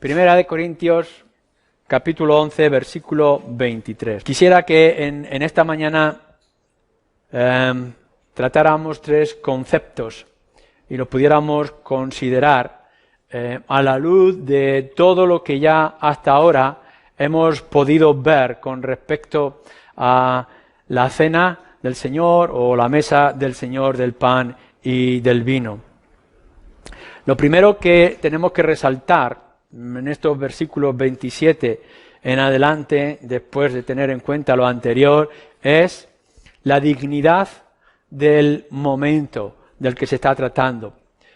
Primera de Corintios, capítulo 11, versículo 23. Quisiera que en esta mañana tratáramos tres conceptos y lo pudiéramos considerar a la luz de todo lo que ya hasta ahora hemos podido ver con respecto a la cena del Señor o la mesa del Señor del pan y del vino. Lo primero que tenemos que resaltar en estos versículos 27 en adelante, después de tener en cuenta lo anterior, es la dignidad del momento del que se está tratando.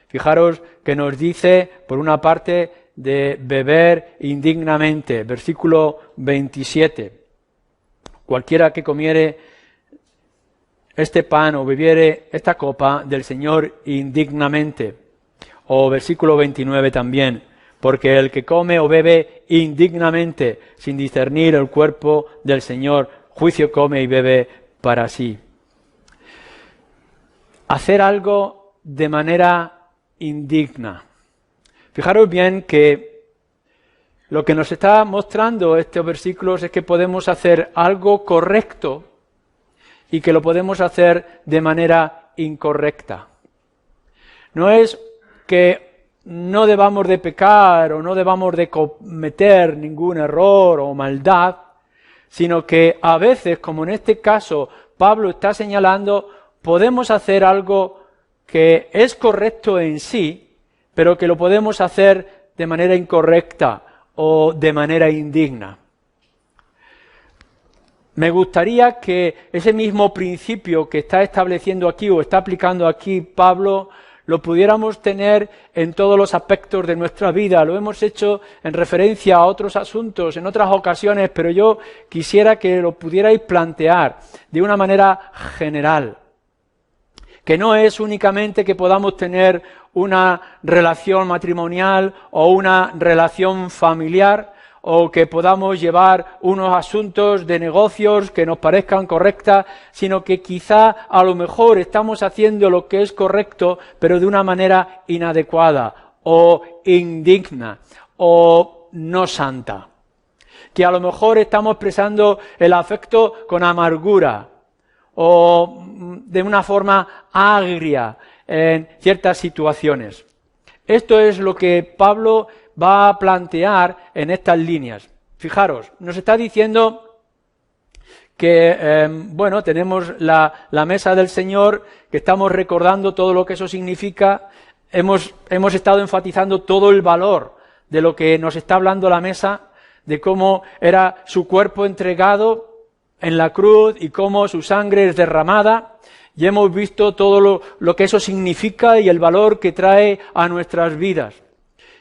Fijaros que nos dice, por una parte, de beber indignamente, versículo 27. Cualquiera que comiere este pan o bebiere esta copa del Señor indignamente. O versículo 29 también. Porque el que come o bebe indignamente, sin discernir el cuerpo del Señor, juicio come y bebe para sí. Hacer algo de manera indigna. Fijaros bien que lo que nos está mostrando estos versículos es que podemos hacer algo correcto y que lo podemos hacer de manera incorrecta. No es que no debamos de pecar o no debamos de cometer ningún error o maldad, sino que a veces, como en este caso Pablo está señalando, podemos hacer algo que es correcto en sí, pero que lo podemos hacer de manera incorrecta o de manera indigna. Me gustaría que ese mismo principio que está estableciendo aquí o está aplicando aquí Pablo lo pudiéramos tener en todos los aspectos de nuestra vida. Lo hemos hecho en referencia a otros asuntos, en otras ocasiones, pero yo quisiera que lo pudierais plantear de una manera general. Que no es únicamente que podamos tener una relación matrimonial o una relación familiar, o que podamos llevar unos asuntos de negocios que nos parezcan correctas, sino que quizá a lo mejor estamos haciendo lo que es correcto, pero de una manera inadecuada, o indigna, o no santa. Que a lo mejor estamos expresando el afecto con amargura, o de una forma agria en ciertas situaciones. Esto es lo que Pablo va a plantear en estas líneas. Fijaros, nos está diciendo que, tenemos la mesa del Señor, que estamos recordando todo lo que eso significa. Hemos estado enfatizando todo el valor de lo que nos está hablando la mesa, de cómo era su cuerpo entregado en la cruz y cómo su sangre es derramada. Y hemos visto todo lo que eso significa y el valor que trae a nuestras vidas.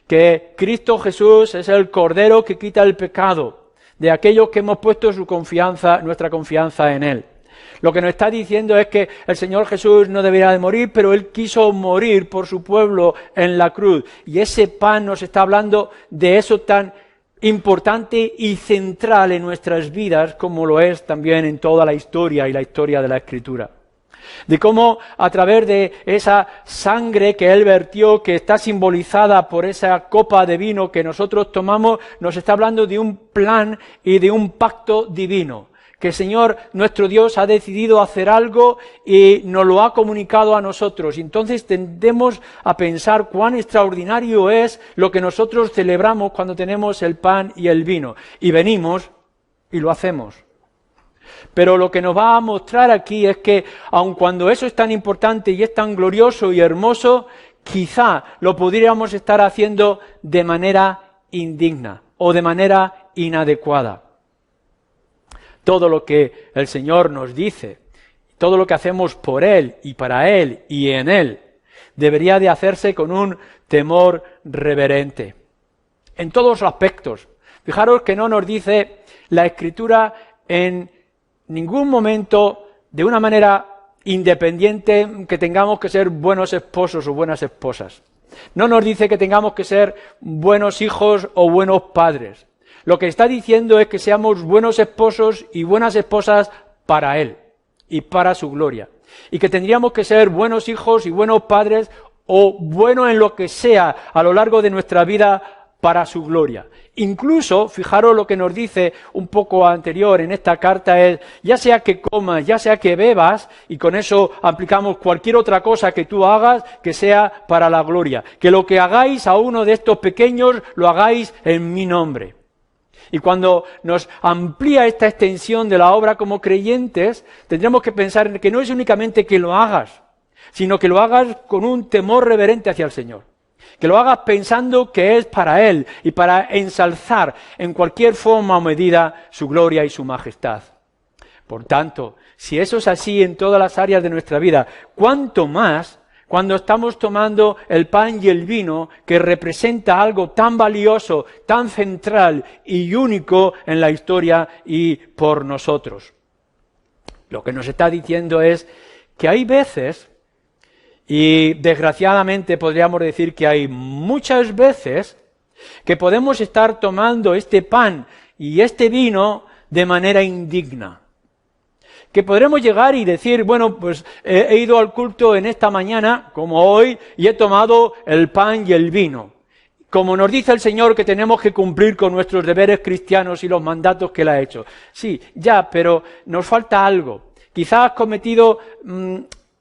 Que Cristo Jesús es el Cordero que quita el pecado de aquellos que hemos puesto nuestra confianza en Él. Lo que nos está diciendo es que el Señor Jesús no debería de morir, pero Él quiso morir por su pueblo en la cruz. Y ese pan nos está hablando de eso tan importante y central en nuestras vidas, como lo es también en toda la historia y la historia de la Escritura. De cómo a través de esa sangre que Él vertió, que está simbolizada por esa copa de vino que nosotros tomamos, nos está hablando de un plan y de un pacto divino. Que el Señor, nuestro Dios, ha decidido hacer algo y nos lo ha comunicado a nosotros. Y entonces tendemos a pensar cuán extraordinario es lo que nosotros celebramos cuando tenemos el pan y el vino. Y venimos y lo hacemos. Pero lo que nos va a mostrar aquí es que, aun cuando eso es tan importante y es tan glorioso y hermoso, quizá lo podríamos estar haciendo de manera indigna o de manera inadecuada. Todo lo que el Señor nos dice, todo lo que hacemos por Él y para Él y en Él, debería de hacerse con un temor reverente. En todos los aspectos. Fijaros que no nos dice la Escritura en ningún momento, de una manera independiente, que tengamos que ser buenos esposos o buenas esposas. No nos dice que tengamos que ser buenos hijos o buenos padres. Lo que está diciendo es que seamos buenos esposos y buenas esposas para Él y para su gloria. Y que tendríamos que ser buenos hijos y buenos padres o buenos en lo que sea a lo largo de nuestra vida para su gloria. Incluso, fijaros lo que nos dice un poco anterior en esta carta es, ya sea que comas, ya sea que bebas, y con eso aplicamos cualquier otra cosa que tú hagas, que sea para la gloria. Que lo que hagáis a uno de estos pequeños, lo hagáis en mi nombre. Y cuando nos amplía esta extensión de la obra como creyentes, tendremos que pensar en que no es únicamente que lo hagas, sino que lo hagas con un temor reverente hacia el Señor. Que lo hagas pensando que es para Él y para ensalzar en cualquier forma o medida su gloria y su majestad. Por tanto, si eso es así en todas las áreas de nuestra vida, ¿cuánto más cuando estamos tomando el pan y el vino que representa algo tan valioso, tan central y único en la historia y por nosotros? Lo que nos está diciendo es que hay veces, y desgraciadamente podríamos decir que hay muchas veces, que podemos estar tomando este pan y este vino de manera indigna. Que podremos llegar y decir, bueno, pues he ido al culto en esta mañana, como hoy, y he tomado el pan y el vino. Como nos dice el Señor que tenemos que cumplir con nuestros deberes cristianos y los mandatos que Él ha hecho. Sí, ya, pero nos falta algo. Quizás has cometido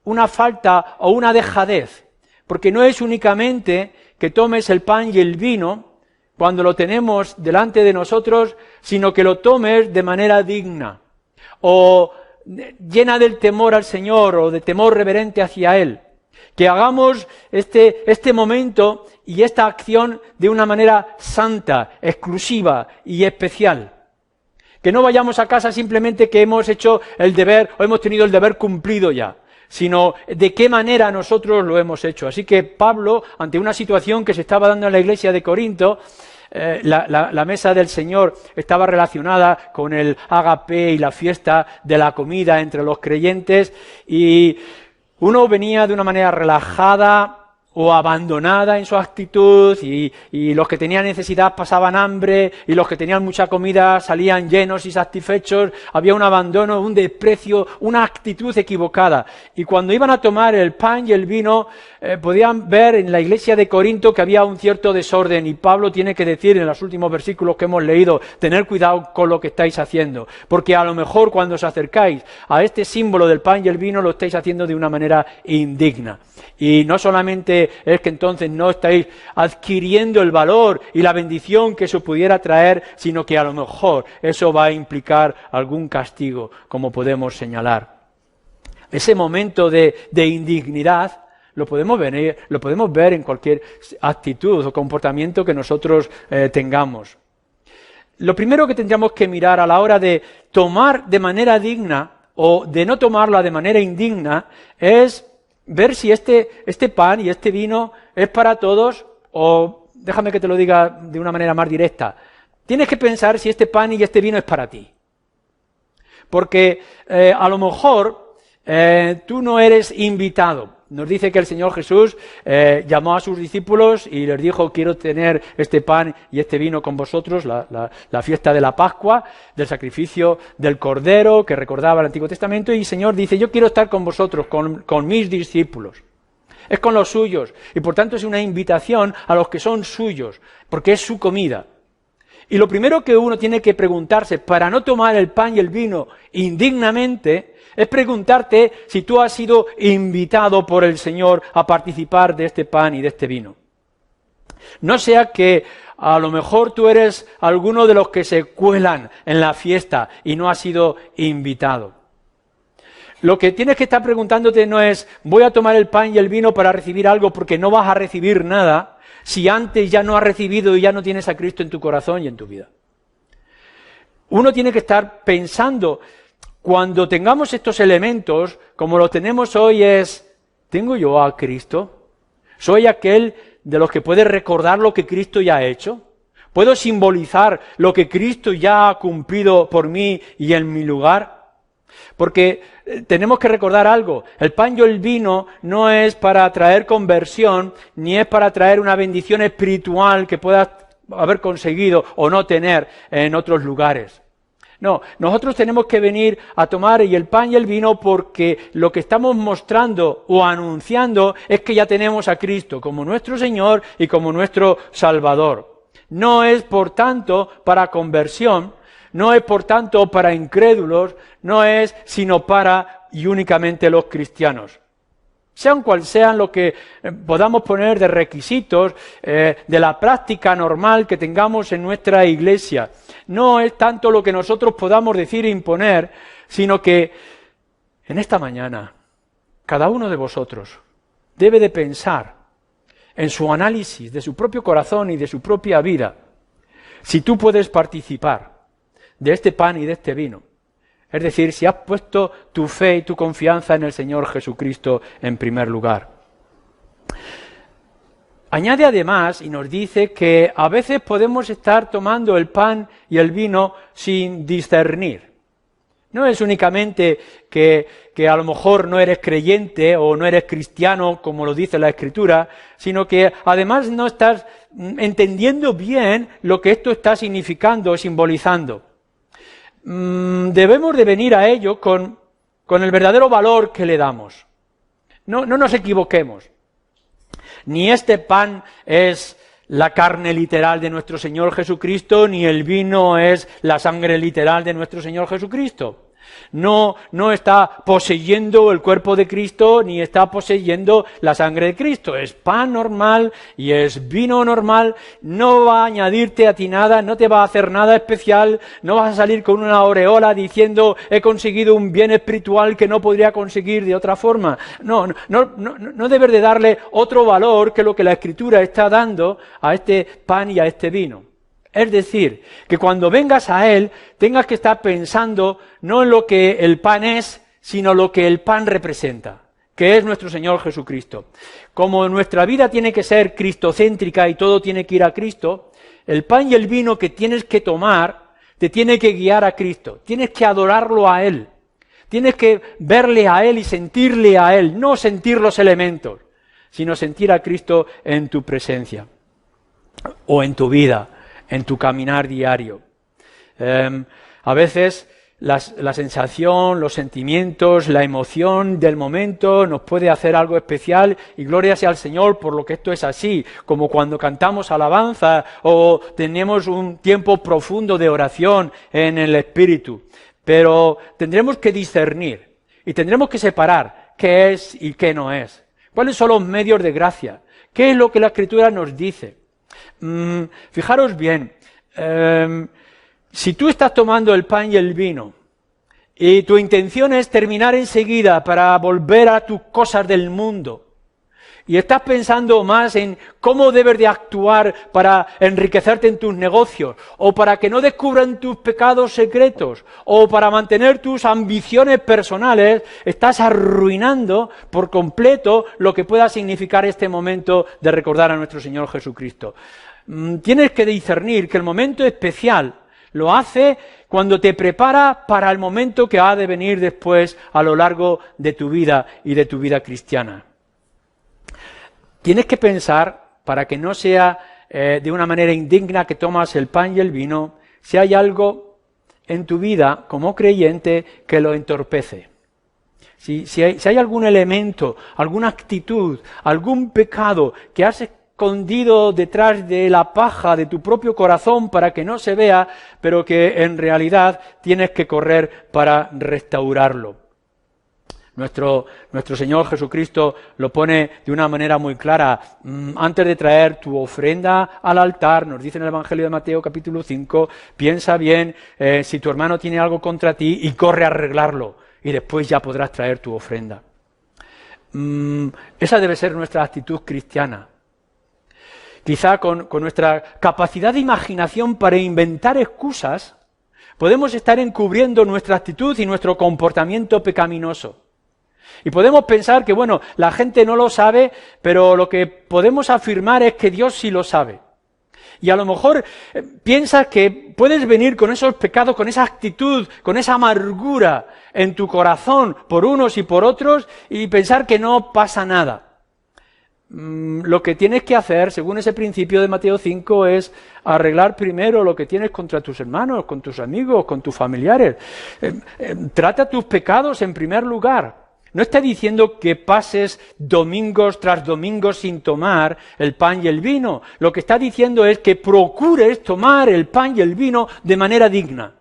una falta o una dejadez, porque no es únicamente que tomes el pan y el vino cuando lo tenemos delante de nosotros, sino que lo tomes de manera digna o llena del temor al Señor o de temor reverente hacia Él. Que hagamos este momento y esta acción de una manera santa, exclusiva y especial. Que no vayamos a casa simplemente que hemos hecho el deber o hemos tenido el deber cumplido ya, sino de qué manera nosotros lo hemos hecho. Así que Pablo, ante una situación que se estaba dando en la iglesia de Corinto, la mesa del Señor estaba relacionada con el ágape y la fiesta de la comida entre los creyentes, y uno venía de una manera relajada o abandonada en su actitud, y los que tenían necesidad pasaban hambre, y los que tenían mucha comida salían llenos y satisfechos. Había un abandono, un desprecio, una actitud equivocada. Y cuando iban a tomar el pan y el vino, podían ver en la iglesia de Corinto que había un cierto desorden, y Pablo tiene que decir en los últimos versículos que hemos leído, tener cuidado con lo que estáis haciendo, porque a lo mejor cuando os acercáis a este símbolo del pan y el vino lo estáis haciendo de una manera indigna. Y no solamente es que entonces no estáis adquiriendo el valor y la bendición que eso pudiera traer, sino que a lo mejor eso va a implicar algún castigo, como podemos señalar. Ese momento de indignidad lo podemos ver en cualquier actitud o comportamiento que nosotros tengamos. Lo primero que tendríamos que mirar a la hora de tomar de manera digna o de no tomarla de manera indigna es ver si este pan y este vino es para todos, o déjame que te lo diga de una manera más directa, tienes que pensar si este pan y este vino es para ti. Porque a lo mejor tú no eres invitado. Nos dice que el Señor Jesús llamó a sus discípulos y les dijo, quiero tener este pan y este vino con vosotros, la fiesta de la Pascua, del sacrificio del Cordero, que recordaba el Antiguo Testamento, y el Señor dice, yo quiero estar con vosotros, con mis discípulos. Es con los suyos, y por tanto es una invitación a los que son suyos, porque es su comida. Y lo primero que uno tiene que preguntarse para no tomar el pan y el vino indignamente es preguntarte si tú has sido invitado por el Señor a participar de este pan y de este vino. No sea que a lo mejor tú eres alguno de los que se cuelan en la fiesta y no has sido invitado. Lo que tienes que estar preguntándote no es, voy a tomar el pan y el vino para recibir algo, porque no vas a recibir nada si antes ya no has recibido y ya no tienes a Cristo en tu corazón y en tu vida. Uno tiene que estar pensando, cuando tengamos estos elementos, como los tenemos hoy, es, ¿tengo yo a Cristo? ¿Soy aquel de los que puede recordar lo que Cristo ya ha hecho? ¿Puedo simbolizar lo que Cristo ya ha cumplido por mí y en mi lugar? Porque tenemos que recordar algo, el pan y el vino no es para traer conversión, ni es para traer una bendición espiritual que puedas haber conseguido o no tener en otros lugares. No, nosotros tenemos que venir a tomar el pan y el vino porque lo que estamos mostrando o anunciando es que ya tenemos a Cristo como nuestro Señor y como nuestro Salvador. No es, por tanto, para conversión, no es, por tanto, para incrédulos, no es sino para y únicamente los cristianos. Sean cual sean lo que podamos poner de requisitos de la práctica normal que tengamos en nuestra iglesia. No es tanto lo que nosotros podamos decir e imponer, sino que en esta mañana cada uno de vosotros debe de pensar en su análisis de su propio corazón y de su propia vida, si tú puedes participar de este pan y de este vino. Es decir, si has puesto tu fe y tu confianza en el Señor Jesucristo en primer lugar. Añade además y nos dice que a veces podemos estar tomando el pan y el vino sin discernir. No es únicamente que a lo mejor no eres creyente o no eres cristiano, como lo dice la Escritura, sino que además no estás entendiendo bien lo que esto está significando o simbolizando. Debemos de venir a ello con el verdadero valor que le damos. No nos equivoquemos. Ni este pan es la carne literal de nuestro Señor Jesucristo, ni el vino es la sangre literal de nuestro Señor Jesucristo. No está poseyendo el cuerpo de Cristo, ni está poseyendo la sangre de Cristo. Es pan normal y es vino normal, no va a añadirte a ti nada, no te va a hacer nada especial, no vas a salir con una aureola diciendo he conseguido un bien espiritual que no podría conseguir de otra forma. No debes de darle otro valor que lo que la Escritura está dando a este pan y a este vino. Es decir, que cuando vengas a Él, tengas que estar pensando no en lo que el pan es, sino lo que el pan representa, que es nuestro Señor Jesucristo. Como nuestra vida tiene que ser cristocéntrica y todo tiene que ir a Cristo, el pan y el vino que tienes que tomar te tiene que guiar a Cristo, tienes que adorarlo a Él, tienes que verle a Él y sentirle a Él, no sentir los elementos, sino sentir a Cristo en tu presencia o en tu vida, en tu caminar diario. A veces la sensación, los sentimientos, la emoción del momento nos puede hacer algo especial y gloria sea al Señor por lo que esto es así, como cuando cantamos alabanza o tenemos un tiempo profundo de oración en el Espíritu. Pero tendremos que discernir y tendremos que separar qué es y qué no es. ¿Cuáles son los medios de gracia? ¿Qué es lo que la Escritura nos dice? Fijaros bien, si tú estás tomando el pan y el vino y tu intención es terminar enseguida para volver a tus cosas del mundo y estás pensando más en cómo debes de actuar para enriquecerte en tus negocios o para que no descubran tus pecados secretos o para mantener tus ambiciones personales, estás arruinando por completo lo que pueda significar este momento de recordar a nuestro Señor Jesucristo. Tienes que discernir que el momento especial lo hace cuando te prepara para el momento que ha de venir después a lo largo de tu vida y de tu vida cristiana. Tienes que pensar, para que no sea de una manera indigna que tomas el pan y el vino, si hay algo en tu vida como creyente que lo entorpece. Si hay algún elemento, alguna actitud, algún pecado que has escondido detrás de la paja de tu propio corazón para que no se vea, pero que en realidad tienes que correr para restaurarlo. Nuestro Señor Jesucristo lo pone de una manera muy clara. Antes de traer tu ofrenda al altar, nos dice en el Evangelio de Mateo capítulo 5, piensa bien si tu hermano tiene algo contra ti y corre a arreglarlo y después ya podrás traer tu ofrenda. Esa debe ser nuestra actitud cristiana. Quizá con nuestra capacidad de imaginación para inventar excusas, podemos estar encubriendo nuestra actitud y nuestro comportamiento pecaminoso. Y podemos pensar que, bueno, la gente no lo sabe, pero lo que podemos afirmar es que Dios sí lo sabe. Y a lo mejor piensas que puedes venir con esos pecados, con esa actitud, con esa amargura en tu corazón por unos y por otros y pensar que no pasa nada. Lo que tienes que hacer, según ese principio de Mateo 5, es arreglar primero lo que tienes contra tus hermanos, con tus amigos, con tus familiares. Trata tus pecados en primer lugar. No está diciendo que pases domingos tras domingos sin tomar el pan y el vino. Lo que está diciendo es que procures tomar el pan y el vino de manera digna.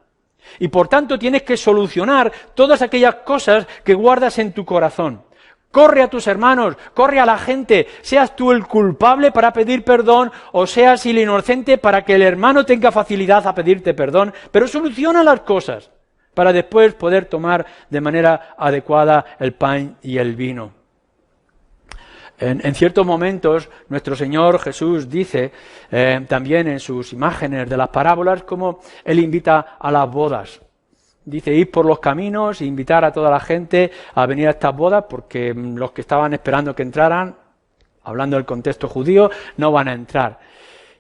Y por tanto tienes que solucionar todas aquellas cosas que guardas en tu corazón. Corre a tus hermanos, corre a la gente, seas tú el culpable para pedir perdón o seas el inocente para que el hermano tenga facilidad a pedirte perdón, pero soluciona las cosas para después poder tomar de manera adecuada el pan y el vino. En ciertos momentos, nuestro Señor Jesús dice, también en sus imágenes de las parábolas, cómo Él invita a las bodas. Dice, ir por los caminos e invitar a toda la gente a venir a estas bodas, porque los que estaban esperando que entraran, hablando del contexto judío, no van a entrar.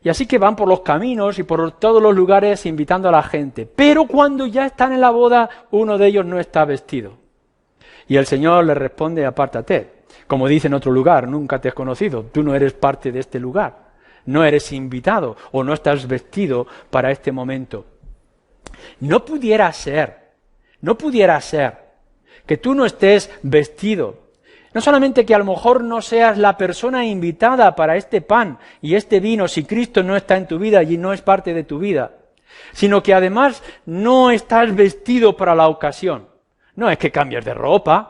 Y así que van por los caminos y por todos los lugares invitando a la gente. Pero cuando ya están en la boda, uno de ellos no está vestido. Y el Señor le responde, apártate. Como dice en otro lugar, nunca te he conocido, tú no eres parte de este lugar. No eres invitado o no estás vestido para este momento. No pudiera ser que tú no estés vestido. No solamente que a lo mejor no seas la persona invitada para este pan y este vino si Cristo no está en tu vida y no es parte de tu vida, sino que además no estás vestido para la ocasión. No es que cambies de ropa,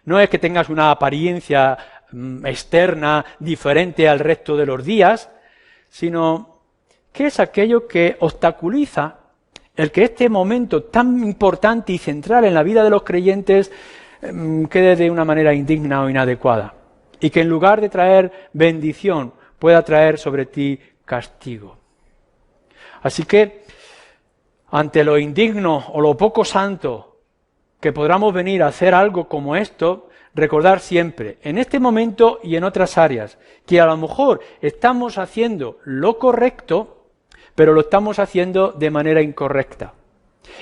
no es que tengas una apariencia externa diferente al resto de los días, sino que es aquello que obstaculiza el que este momento tan importante y central en la vida de los creyentes quede de una manera indigna o inadecuada, y que en lugar de traer bendición pueda traer sobre ti castigo. Así que, ante lo indigno o lo poco santo que podamos venir a hacer algo como esto, recordar siempre, en este momento y en otras áreas, que a lo mejor estamos haciendo lo correcto, pero lo estamos haciendo de manera incorrecta.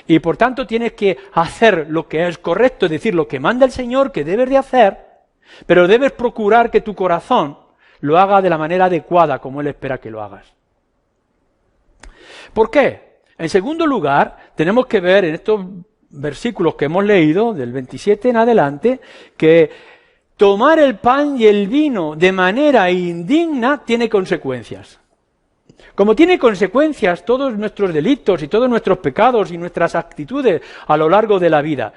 Y por tanto tienes que hacer lo que es correcto, es decir, lo que manda el Señor que debes de hacer, pero debes procurar que tu corazón lo haga de la manera adecuada, como Él espera que lo hagas. ¿Por qué? En segundo lugar, tenemos que ver en estos versículos que hemos leído, del 27 en adelante, que tomar el pan y el vino de manera indigna tiene consecuencias. Como tiene consecuencias todos nuestros delitos y todos nuestros pecados y nuestras actitudes a lo largo de la vida,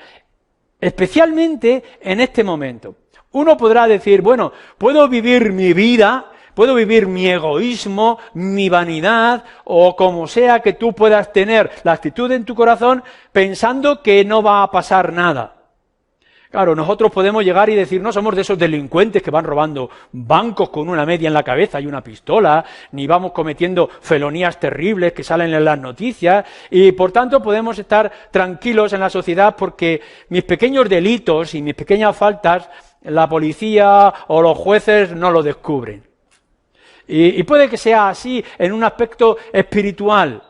especialmente en este momento. Uno podrá decir, bueno, puedo vivir mi vida, puedo vivir mi egoísmo, mi vanidad, o como sea que tú puedas tener la actitud en tu corazón pensando que no va a pasar nada. Claro, nosotros podemos llegar y decir, no somos de esos delincuentes que van robando bancos con una media en la cabeza y una pistola, ni vamos cometiendo felonías terribles que salen en las noticias, y por tanto podemos estar tranquilos en la sociedad porque mis pequeños delitos y mis pequeñas faltas, la policía o los jueces no lo descubren. Y puede que sea así en un aspecto espiritual,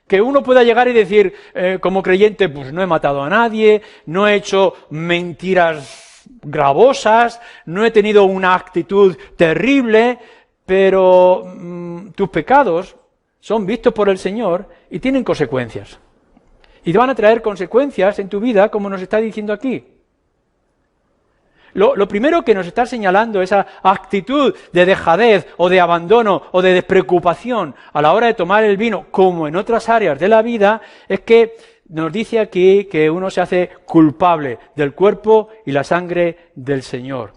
que uno pueda llegar y decir, como creyente, pues no he matado a nadie, no he hecho mentiras gravosas, no he tenido una actitud terrible, pero tus pecados son vistos por el Señor y tienen consecuencias. Y te van a traer consecuencias en tu vida, como nos está diciendo aquí. Lo primero que nos está señalando esa actitud de dejadez o de abandono o de despreocupación a la hora de tomar el vino, como en otras áreas de la vida, es que nos dice aquí que uno se hace culpable del cuerpo y la sangre del Señor.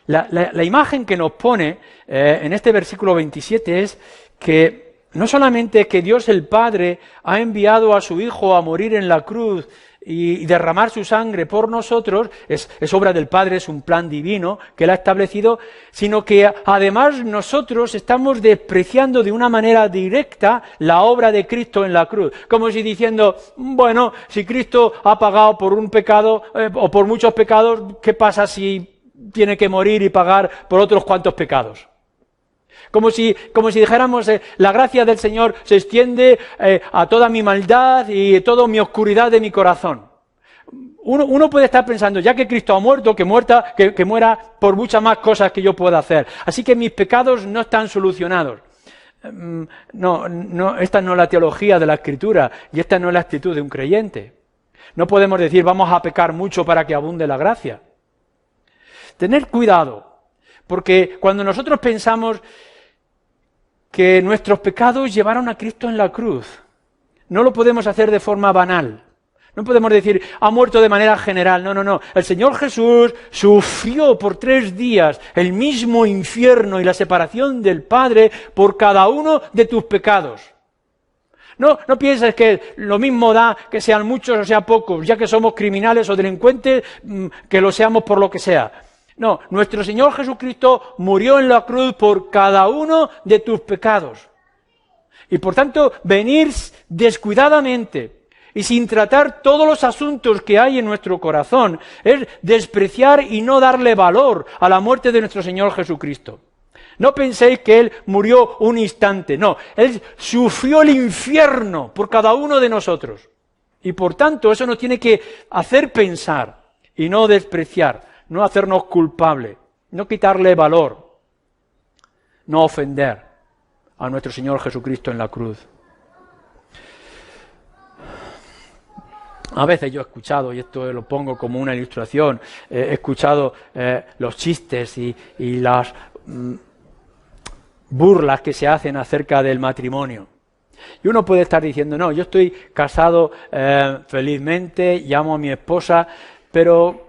La imagen que nos pone en este versículo 27 es que no solamente que Dios el Padre ha enviado a su Hijo a morir en la cruz y derramar su sangre por nosotros, es obra del Padre, es un plan divino que Él ha establecido, sino que además nosotros estamos despreciando de una manera directa la obra de Cristo en la cruz, como si diciendo, bueno, si Cristo ha pagado por un pecado o por muchos pecados, ¿qué pasa si tiene que morir y pagar por otros cuantos pecados? Como si dijéramos, la gracia del Señor se extiende a toda mi maldad y toda mi oscuridad de mi corazón. Uno puede estar pensando, ya que Cristo ha muerto, que muera por muchas más cosas que yo pueda hacer. Así que mis pecados no están solucionados. No, esta no es la teología de la Escritura y esta no es la actitud de un creyente. No podemos decir, vamos a pecar mucho para que abunde la gracia. Tener cuidado, porque cuando nosotros pensamos que nuestros pecados llevaron a Cristo en la cruz, no lo podemos hacer de forma banal. No podemos decir, ha muerto de manera general. No, no, no. El Señor Jesús sufrió por 3 días el mismo infierno y la separación del Padre por cada uno de tus pecados. No pienses que lo mismo da que sean muchos o sean pocos, ya que somos criminales o delincuentes, que lo seamos por lo que sea. No, nuestro Señor Jesucristo murió en la cruz por cada uno de tus pecados. Y por tanto, venir descuidadamente y sin tratar todos los asuntos que hay en nuestro corazón es despreciar y no darle valor a la muerte de nuestro Señor Jesucristo. No penséis que Él murió un instante, no, Él sufrió el infierno por cada uno de nosotros. Y por tanto, eso nos tiene que hacer pensar y no despreciar, no hacernos culpables, no quitarle valor, no ofender a nuestro Señor Jesucristo en la cruz. A veces yo he escuchado, y esto lo pongo como una ilustración, he escuchado los chistes y las burlas que se hacen acerca del matrimonio. Y uno puede estar diciendo, no, yo estoy casado felizmente, llamo a mi esposa, pero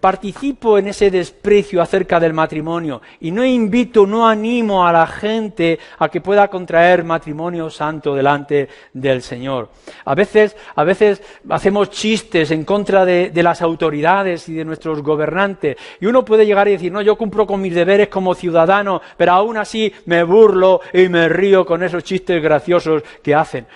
participo en ese desprecio acerca del matrimonio y no invito, no animo a la gente a que pueda contraer matrimonio santo delante del Señor. A veces hacemos chistes en contra de las autoridades y de nuestros gobernantes y uno puede llegar y decir, no, yo cumplo con mis deberes como ciudadano, pero aún así me burlo y me río con esos chistes graciosos que hacen.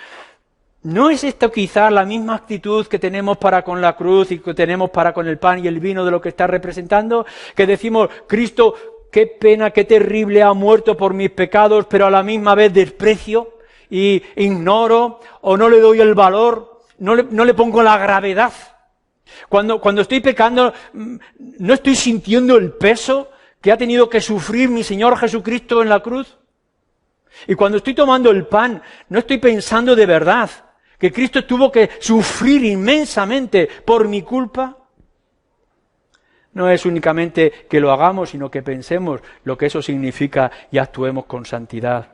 ¿No es esto quizás la misma actitud que tenemos para con la cruz y que tenemos para con el pan y el vino de lo que está representando? Que decimos, Cristo, qué pena, qué terrible, ha muerto por mis pecados, pero a la misma vez desprecio y ignoro o no le doy el valor, no le pongo la gravedad. Cuando estoy pecando, ¿no estoy sintiendo el peso que ha tenido que sufrir mi Señor Jesucristo en la cruz? Y cuando estoy tomando el pan, ¿no estoy pensando de verdad que Cristo tuvo que sufrir inmensamente por mi culpa? No es únicamente que lo hagamos, sino que pensemos lo que eso significa y actuemos con santidad.